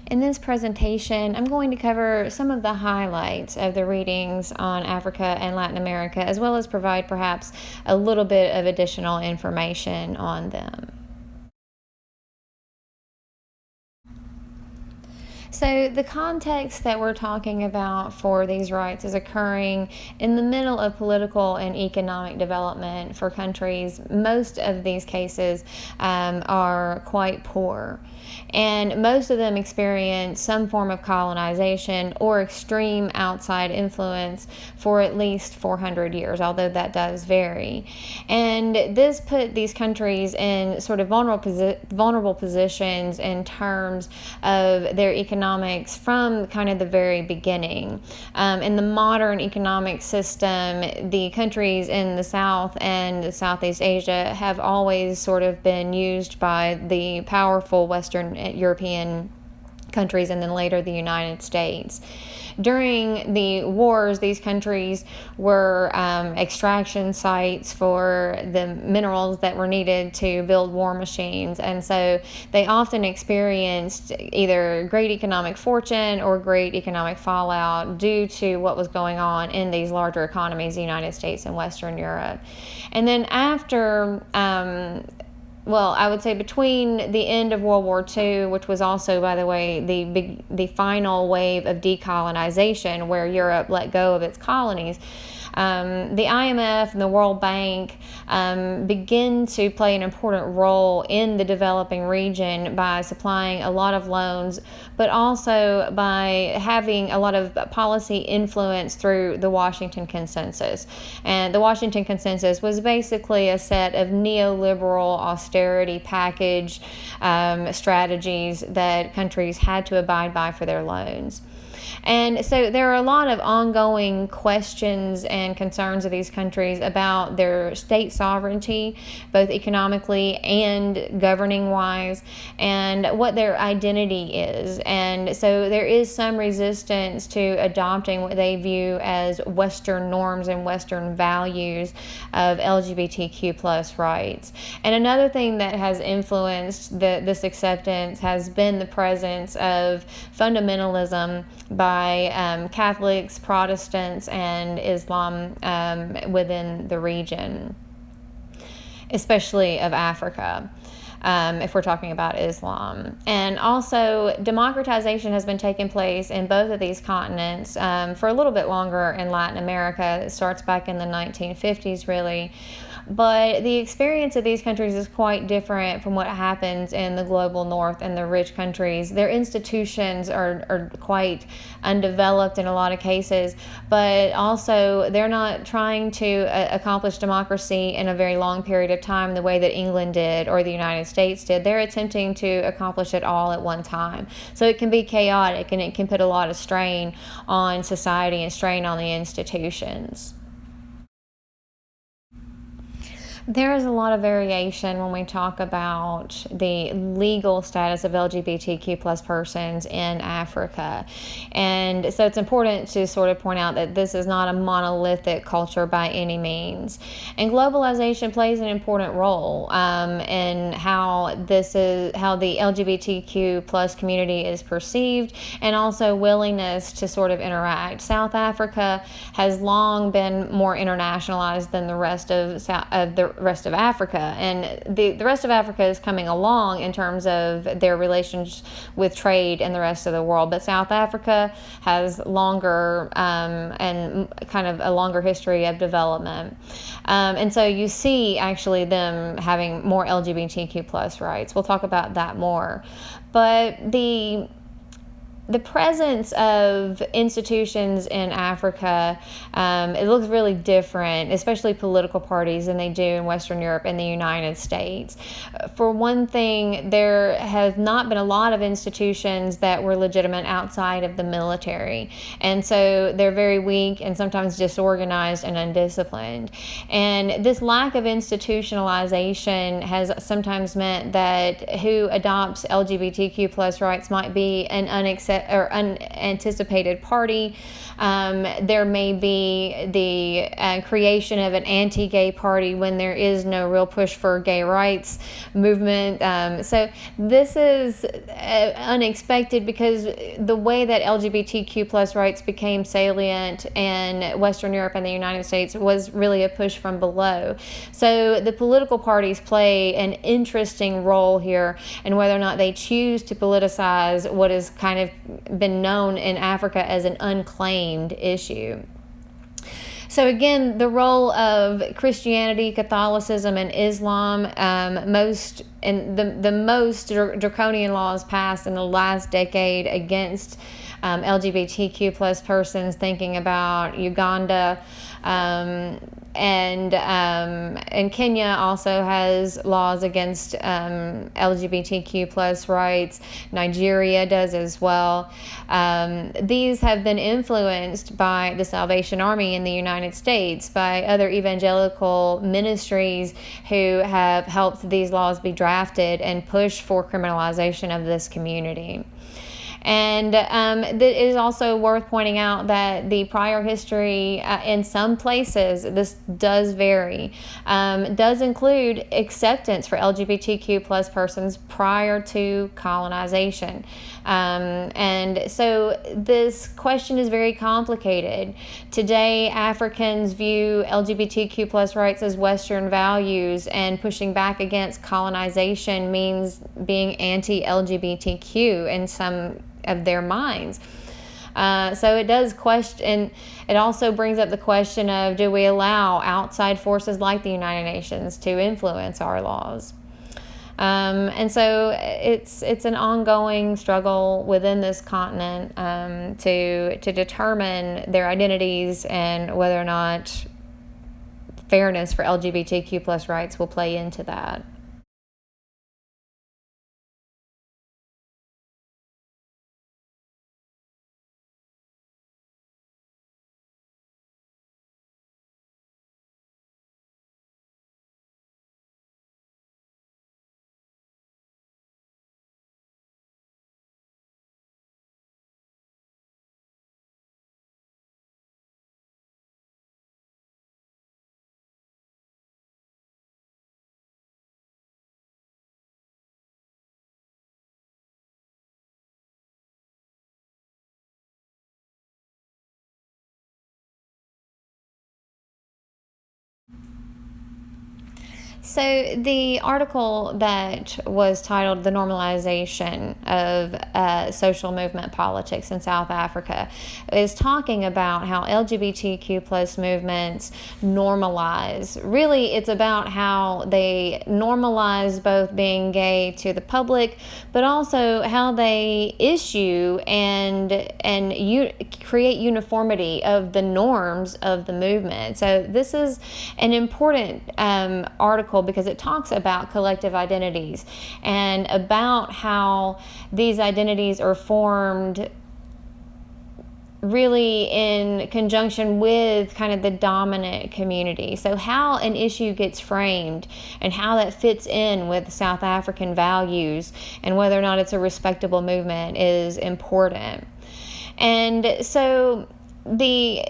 In this presentation, I'm going to cover some of the highlights of the readings on Africa and Latin America, as well as provide perhaps a little bit of additional information on them. So the context that we're talking about for these rights is occurring in the middle of political and economic development for countries. Most of these cases are quite poor, and most of them experience some form of colonization or extreme outside influence for at least 400 years, although that does vary. And this put these countries in sort of vulnerable positions in terms of their economics from kind of the very beginning. In the modern economic system, the countries in the South and Southeast Asia have always sort of been used by the powerful Western European countries and then later the United States. During the wars, these countries were extraction sites for the minerals that were needed to build war machines, and so they often experienced either great economic fortune or great economic fallout due to what was going on in these larger economies, the United States and Western Europe. And then after I would say between the end of World War II, which was also, by the way, the final wave of decolonization where Europe let go of its colonies, the IMF and the World Bank begin to play an important role in the developing region by supplying a lot of loans, but also by having a lot of policy influence through the Washington Consensus. And the Washington Consensus was basically a set of neoliberal austerity package strategies that countries had to abide by for their loans. And so there are a lot of ongoing questions and concerns of these countries about their state sovereignty, both economically and governing wise, and what their identity is. And so there is some resistance to adopting what they view as Western norms and Western values of LGBTQ plus rights. And another thing that has influenced this acceptance has been the presence of fundamentalism by Catholics, Protestants, and Islam within the region, especially of Africa. If we're talking about Islam. And also, democratization has been taking place in both of these continents for a little bit longer in Latin America. It starts back in the 1950s, really. But the experience of these countries is quite different from what happens in the global north and the rich countries. Their institutions are quite undeveloped in a lot of cases, but also they're not trying to accomplish democracy in a very long period of time the way that England did or the United States did. They're attempting to accomplish it all at one time. So it can be chaotic, and it can put a lot of strain on society and strain on the institutions. There is a lot of variation when we talk about the legal status of LGBTQ plus persons in Africa. And so it's important to sort of point out that this is not a monolithic culture by any means. And globalization plays an important role in how the LGBTQ plus community is perceived, and also willingness to sort of interact. South Africa has long been more internationalized than the rest of Africa, and the rest of Africa is coming along in terms of their relations with trade and the rest of the world, but South Africa has longer and kind of a longer history of development, and so you see actually them having more LGBTQ plus rights. We'll talk about that more, but the presence of institutions in Africa, it looks really different, especially political parties, than they do in Western Europe and the United States. For one thing, there have not been a lot of institutions that were legitimate outside of the military. And so they're very weak and sometimes disorganized and undisciplined. And this lack of institutionalization has sometimes meant that who adopts LGBTQ plus rights might be an unacceptable unanticipated party. There may be the creation of an anti-gay party when there is no real push for gay rights movement. So this is unexpected, because the way that LGBTQ plus rights became salient in Western Europe and the United States was really a push from below. So the political parties play an interesting role here in whether or not they choose to politicize what has kind of been known in Africa as an unclaimed issue. So again, the role of Christianity, Catholicism, and Islam, the most draconian laws passed in the last decade against LGBTQ plus persons, thinking about Uganda, and Kenya also has laws against LGBTQ plus rights. Nigeria does as well. These have been influenced by the Salvation Army in the United States, by other evangelical ministries who have helped these laws be drafted and push for criminalization of this community. And it is also worth pointing out that the prior history in some places, this does vary, does include acceptance for LGBTQ plus persons prior to colonization. And so this question is very complicated. Today, Africans view LGBTQ plus rights as Western values, and pushing back against colonization means being anti-LGBTQ in some of their minds. So it does question, it also brings up the question of, do we allow outside forces like the United Nations to influence our laws? And so it's an ongoing struggle within this continent to determine their identities and whether or not fairness for LGBTQ plus rights will play into that. So the article that was titled "The Normalization of Social Movement Politics in South Africa" is talking about how LGBTQ plus movements normalize. Really, it's about how they normalize both being gay to the public, but also how they issue and create uniformity of the norms of the movement. So this is an important article because it talks about collective identities and about how these identities are formed really in conjunction with kind of the dominant community. So how an issue gets framed and how that fits in with South African values and whether or not it's a respectable movement is important. And so the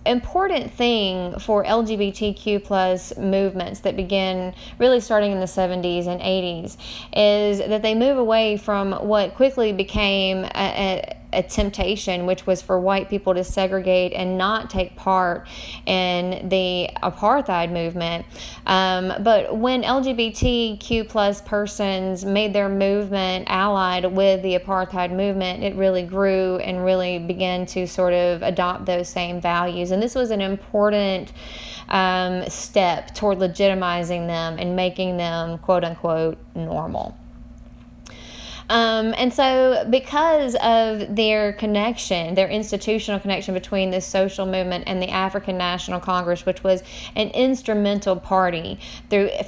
important thing for LGBTQ plus movements that begin really starting in the 70s and 80s is that they move away from what quickly became a temptation, which was for white people to segregate and not take part in the apartheid movement. But when LGBTQ plus persons made their movement allied with the apartheid movement, it really grew and really began to sort of adopt those same values. And this was an important step toward legitimizing them and making them, quote unquote, normal. And so because of their connection, their institutional connection between this social movement and the African National Congress, which was an instrumental party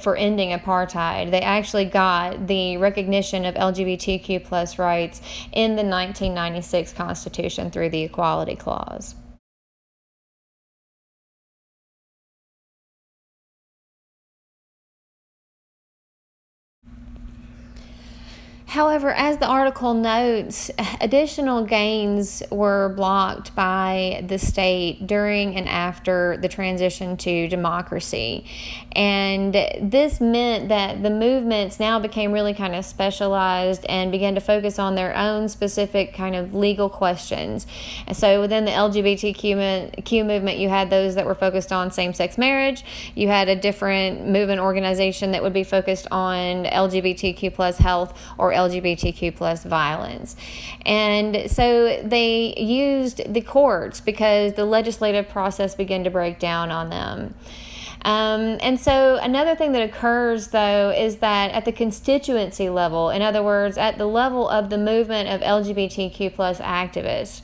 for ending apartheid, they actually got the recognition of LGBTQ plus rights in the 1996 Constitution through the Equality Clause. However, as the article notes, additional gains were blocked by the state during and after the transition to democracy. And this meant that the movements now became really kind of specialized and began to focus on their own specific kind of legal questions. And so within the LGBTQ movement, you had those that were focused on same-sex marriage. You had a different movement organization that would be focused on LGBTQ plus health or LGBTQ plus violence. And so they used the courts because the legislative process began to break down on them. And so another thing that occurs, though, is that at the constituency level, in other words, at the level of the movement of LGBTQ plus activists,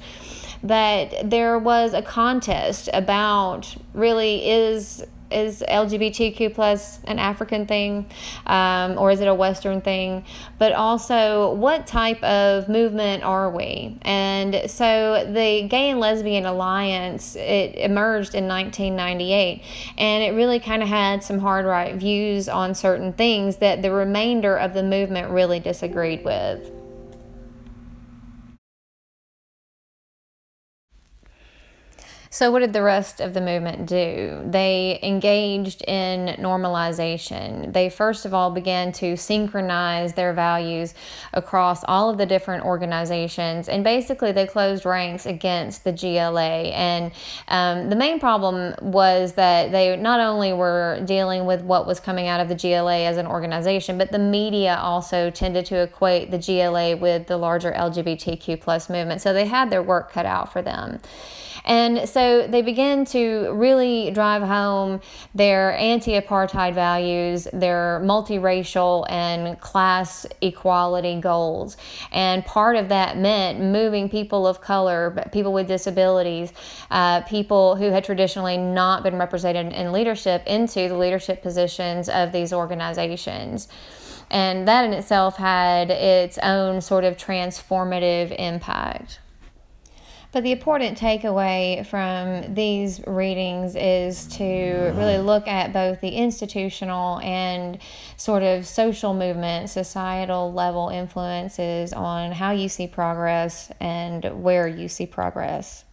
that there was a contest about really is LGBTQ plus an African thing, or is it a Western thing? But also, what type of movement are we? And so the Gay and Lesbian Alliance, it emerged in 1998, and it really kind of had some hard right views on certain things that the remainder of the movement really disagreed with. So what did the rest of the movement do? They engaged in normalization. They first of all began to synchronize their values across all of the different organizations, and basically they closed ranks against the GLA. And the main problem was that they not only were dealing with what was coming out of the GLA as an organization, but the media also tended to equate the GLA with the larger LGBTQ plus movement. So they had their work cut out for them. And so they began to really drive home their anti-apartheid values, their multiracial and class equality goals. And part of that meant moving people of color, people with disabilities, people who had traditionally not been represented in leadership into the leadership positions of these organizations. And that in itself had its own sort of transformative impact. But the important takeaway from these readings is to really look at both the institutional and sort of social movement, societal level influences on how you see progress and where you see progress.